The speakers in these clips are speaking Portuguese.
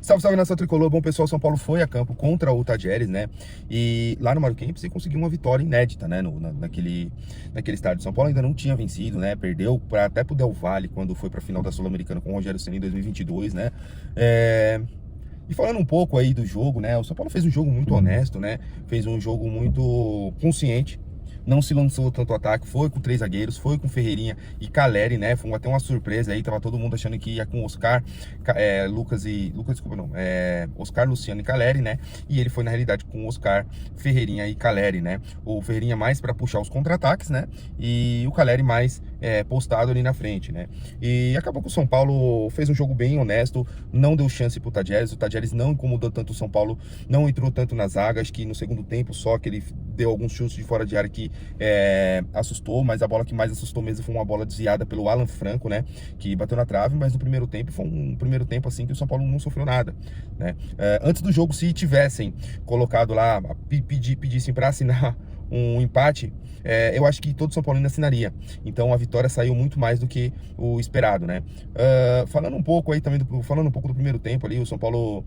Salve, salve, nação tricolor. Bom, pessoal, São Paulo foi a campo contra o Tajeres, né? E lá no Mário Kempis e conseguiu uma vitória inédita, né? Naquele estádio. São Paulo ainda não tinha vencido, né? Perdeu até pro Del Valle quando foi pra final da Sul-Americana com o Rogério Ceni em 2022, né? E falando um pouco aí do jogo, né? O São Paulo fez um jogo muito honesto, né? Fez um jogo muito consciente. Não se lançou tanto ataque, foi com 3 zagueiros, foi com Ferreirinha e Caleri, né? Foi até uma surpresa aí, tava todo mundo achando que ia com Oscar, Oscar, Luciano e Caleri, né? E ele foi na realidade com Oscar, Ferreirinha e Caleri, né? O Ferreirinha mais para puxar os contra-ataques, né? E o Caleri mais postado ali na frente, né? E acabou que o São Paulo fez um jogo bem honesto, não deu chance pro Tajeres, o Tajeres não incomodou tanto o São Paulo, não entrou tanto na zaga, acho que no segundo tempo só que ele deu alguns chutes de fora de área que assustou, mas a bola que mais assustou mesmo foi uma bola desviada pelo Alan Franco, né, que bateu na trave, mas no primeiro tempo foi um primeiro tempo assim que o São Paulo não sofreu nada, né? Antes do jogo, se tivessem colocado lá, pedissem para assinar um empate, eu acho que todo São Paulino assinaria. Então a vitória saiu muito mais do que o esperado, né? Falando um pouco aí também, falando um pouco do primeiro tempo ali, o São Paulo,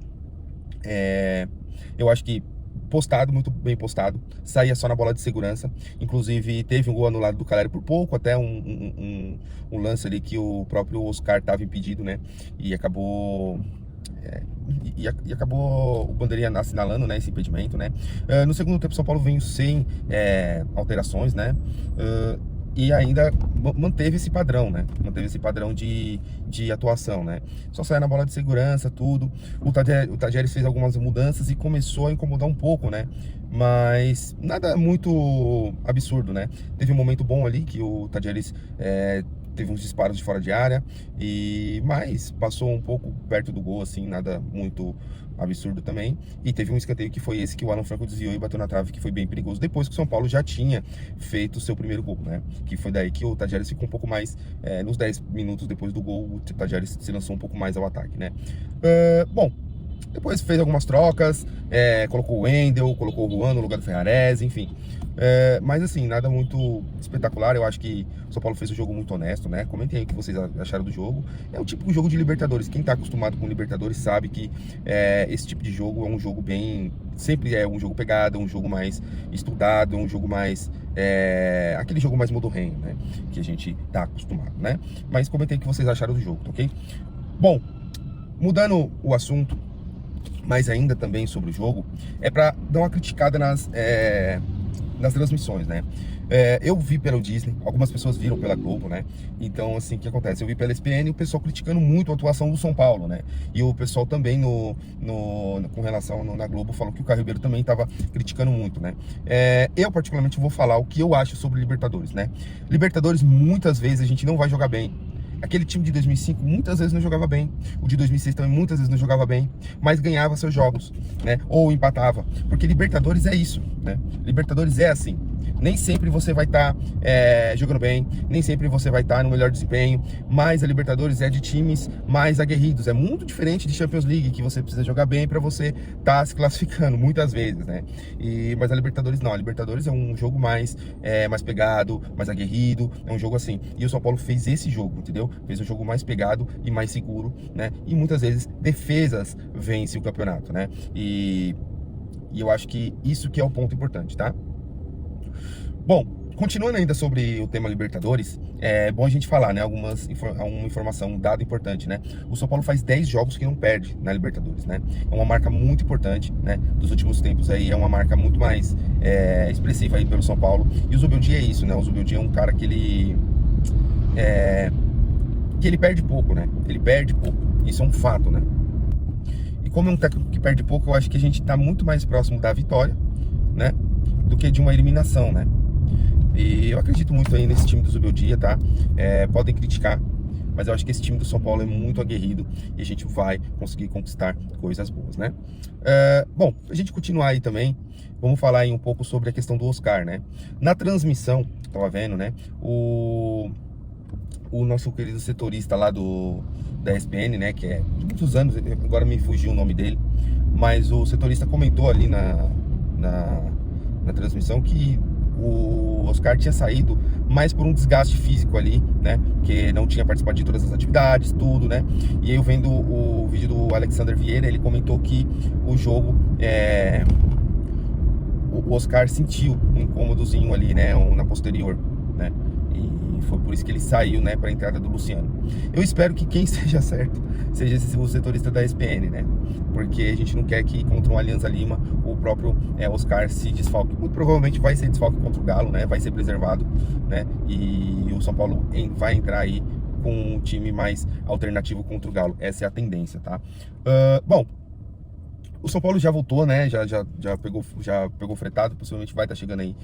eu acho que postado, muito bem postado, saía só na bola de segurança, inclusive teve um gol anulado do Caleri por pouco, até um lance ali que o próprio Oscar estava impedido, né, e acabou acabou o bandeirinha assinalando, né, esse impedimento, né. No segundo tempo, São Paulo veio sem alterações, né, e ainda manteve esse padrão, né? Manteve esse padrão de atuação, né? Só saia na bola de segurança, tudo. O Tajeres fez algumas mudanças e começou a incomodar um pouco, né? Mas nada muito absurdo, né? Teve um momento bom ali que o Tajeres teve uns disparos de fora de área, mas passou um pouco perto do gol, assim, nada muito absurdo também. E teve um escanteio que foi esse que o Alan Franco desviou e bateu na trave, que foi bem perigoso, depois que o São Paulo já tinha feito o seu primeiro gol, né? Que foi daí que o Tajeres ficou um pouco mais, nos 10 minutos depois do gol, o Tajeres se lançou um pouco mais ao ataque, né? Bom, depois fez algumas trocas, colocou o Wendel, colocou o Juan no lugar do Ferrarese, enfim. Mas assim, nada muito espetacular. Eu acho que o São Paulo fez um jogo muito honesto, né? Comentem aí o que vocês acharam do jogo. É um tipo de jogo de Libertadores. Quem tá acostumado com Libertadores sabe que esse tipo de jogo é um jogo bem... Sempre é um jogo pegado, um jogo mais estudado, um jogo mais... aquele jogo mais modorrenho, né? Que a gente tá acostumado, né? Mas comentem aí o que vocês acharam do jogo, tá ok? Bom, mudando o assunto, mas ainda também sobre o jogo, para dar uma criticada nas transmissões, né? Eu vi pelo Disney, algumas pessoas viram pela Globo, né? Então, assim, o que acontece? Eu vi pela ESPN o pessoal criticando muito a atuação do São Paulo, né? E o pessoal também com relação na Globo falou que o Caio Ribeiro também estava criticando muito, né? Eu particularmente vou falar o que eu acho sobre Libertadores, né? Libertadores, muitas vezes a gente não vai jogar bem. Aquele time de 2005 muitas vezes não jogava bem, o de 2006 também muitas vezes não jogava bem, mas ganhava seus jogos, né? Ou empatava, porque Libertadores é isso, né? Libertadores é assim. Nem sempre você vai estar jogando bem, nem sempre você vai estar no melhor desempenho, mas a Libertadores é de times mais aguerridos, é muito diferente de Champions League, que você precisa jogar bem para você estar se classificando, muitas vezes, né? Mas a Libertadores não, a Libertadores é um jogo mais pegado, mais aguerrido, é um jogo assim, e o São Paulo fez esse jogo, entendeu? Fez um jogo mais pegado e mais seguro, né? E muitas vezes defesas vencem o campeonato, né? E eu acho que isso que é o ponto importante, tá? Bom, continuando ainda sobre o tema Libertadores, é bom a gente falar, né, uma informação, um dado importante, né? O São Paulo faz 10 jogos que não perde na Libertadores, né? É uma marca muito importante, né? Dos últimos tempos aí, é uma marca muito mais expressiva aí pelo São Paulo. E o Zubeldia é isso, né? O Zubeldia é um cara que ele perde pouco, né? Ele perde pouco, isso é um fato, né? E como é um técnico que perde pouco, eu acho que a gente tá muito mais próximo da vitória, né? Do que de uma eliminação, né? E eu acredito muito aí nesse time do Zubeldia, tá? Podem criticar, mas eu acho que esse time do São Paulo é muito aguerrido e a gente vai conseguir conquistar coisas boas, né? Bom, a gente continuar aí também, vamos falar aí um pouco sobre a questão do Oscar, né? Na transmissão, tava vendo, né? O nosso querido setorista lá da ESPN, né? Que é de muitos anos, agora me fugiu o nome dele, mas o setorista comentou ali na transmissão que o Oscar tinha saído mais por um desgaste físico ali, né? Porque não tinha participado de todas as atividades, tudo, né? E aí eu vendo o vídeo do Alexander Vieira, ele comentou que o jogo, o Oscar sentiu um incômodozinho ali, né? Na posterior, né? E foi por isso que ele saiu, né, para a entrada do Luciano. Eu espero que quem esteja certo seja o setorista da ESPN, né? Porque a gente não quer que contra o Alianza Lima o próprio Oscar se desfalque. Muito provavelmente vai ser desfalque contra o Galo, né? Vai ser preservado, né? E o São Paulo vai entrar aí com um time mais alternativo contra o Galo. Essa é a tendência, tá? Bom, o São Paulo já voltou, né? Já pegou fretado, possivelmente vai estar chegando aí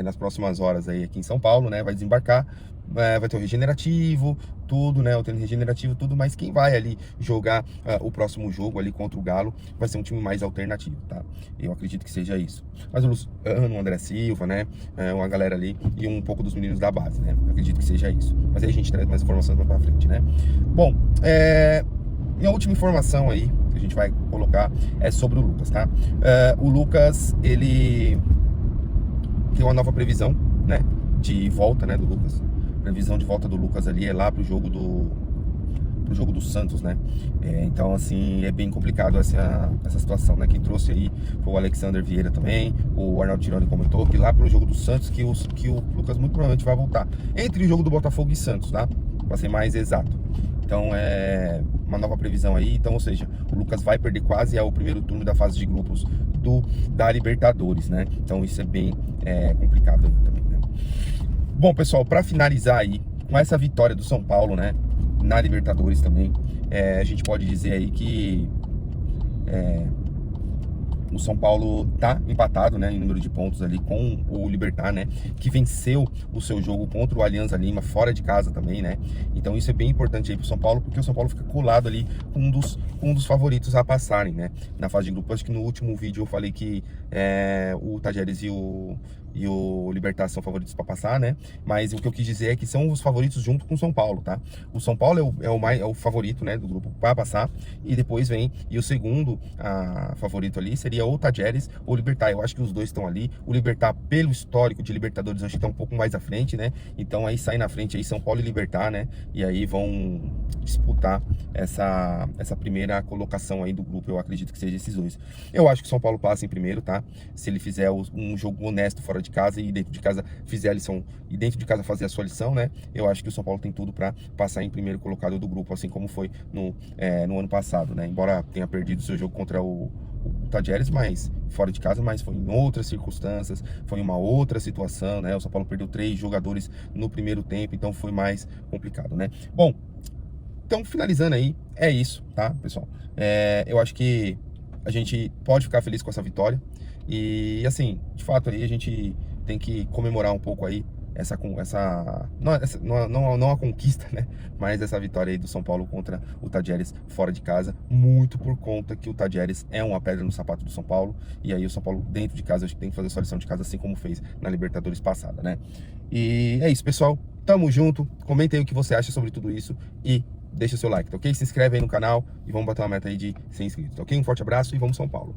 nas próximas horas aí aqui em São Paulo, né? Vai desembarcar, vai ter o regenerativo, tudo, né? O treino regenerativo, tudo, mas quem vai ali jogar o próximo jogo ali contra o Galo vai ser um time mais alternativo, tá? Eu acredito que seja isso. Mas o Luciano, o André Silva, né? Uma galera ali e um pouco dos meninos da base, né? Eu acredito que seja isso. Mas aí a gente traz mais informações mais pra frente, né? Bom, minha última informação aí que a gente vai colocar é sobre o Lucas, tá? O Lucas, ele tem uma nova previsão, né? De volta, né? Do Lucas. Previsão de volta do Lucas ali é lá pro jogo do Santos, né? Então, assim, é bem complicado essa situação, né? Quem trouxe aí foi o Alexander Vieira também, o Arnaldo Tironi comentou que lá pro jogo do Santos que o Lucas muito provavelmente vai voltar. Entre o jogo do Botafogo e Santos, tá? Pra ser mais exato. Então, é uma nova previsão aí. Então, ou seja, o Lucas vai perder quase o primeiro turno da fase de grupos da Libertadores, né? Então, isso é bem complicado aí também, né? Bom, pessoal, para finalizar aí, com essa vitória do São Paulo, né? Na Libertadores também, a gente pode dizer aí que o São Paulo tá empatado, né, em número de pontos ali com o Libertad, né, que venceu o seu jogo contra o Alianza Lima fora de casa também, né. Então isso é bem importante aí pro São Paulo, porque o São Paulo fica colado ali com um dos favoritos a passarem, né, na fase de grupo. Acho que no último vídeo eu falei que o Tajeres e o Libertad são favoritos para passar, né? Mas o que eu quis dizer é que são os favoritos junto com o São Paulo, tá? O São Paulo é o favorito, né, do grupo para passar, e depois vem, e o segundo favorito ali seria ou o Tajeres ou o Libertad. Eu acho que os dois estão ali. O Libertad, pelo histórico de Libertadores, eu acho que tá um pouco mais à frente, né? Então aí sai na frente aí São Paulo e Libertad, né? E aí vão disputar essa primeira colocação aí do grupo. Eu acredito que seja esses dois. Eu acho que o São Paulo passa em primeiro, tá? Se ele fizer um jogo honesto fora de casa e dentro de casa fizer a lição, e dentro de casa fazer a sua lição, né? Eu acho que o São Paulo tem tudo para passar em primeiro colocado do grupo, assim como foi no ano passado, né? Embora tenha perdido o seu jogo contra o Tajeres, mas fora de casa, mas foi em outras circunstâncias, foi uma outra situação, né? O São Paulo perdeu 3 jogadores no primeiro tempo, então foi mais complicado, né? Bom, então finalizando aí, é isso, tá, pessoal? Eu acho que a gente pode ficar feliz com essa vitória. E assim, de fato aí a gente tem que comemorar um pouco aí não a conquista, né? Mas essa vitória aí do São Paulo contra o Tajeres fora de casa, muito por conta que o Tajeres é uma pedra no sapato do São Paulo. E aí o São Paulo dentro de casa, acho que tem que fazer sua lição de casa, assim como fez na Libertadores passada, né? E é isso, pessoal. Tamo junto. Comenta aí o que você acha sobre tudo isso e deixa o seu like, tá ok? Se inscreve aí no canal e vamos bater uma meta aí de 100 inscritos, tá ok? Um forte abraço e vamos São Paulo.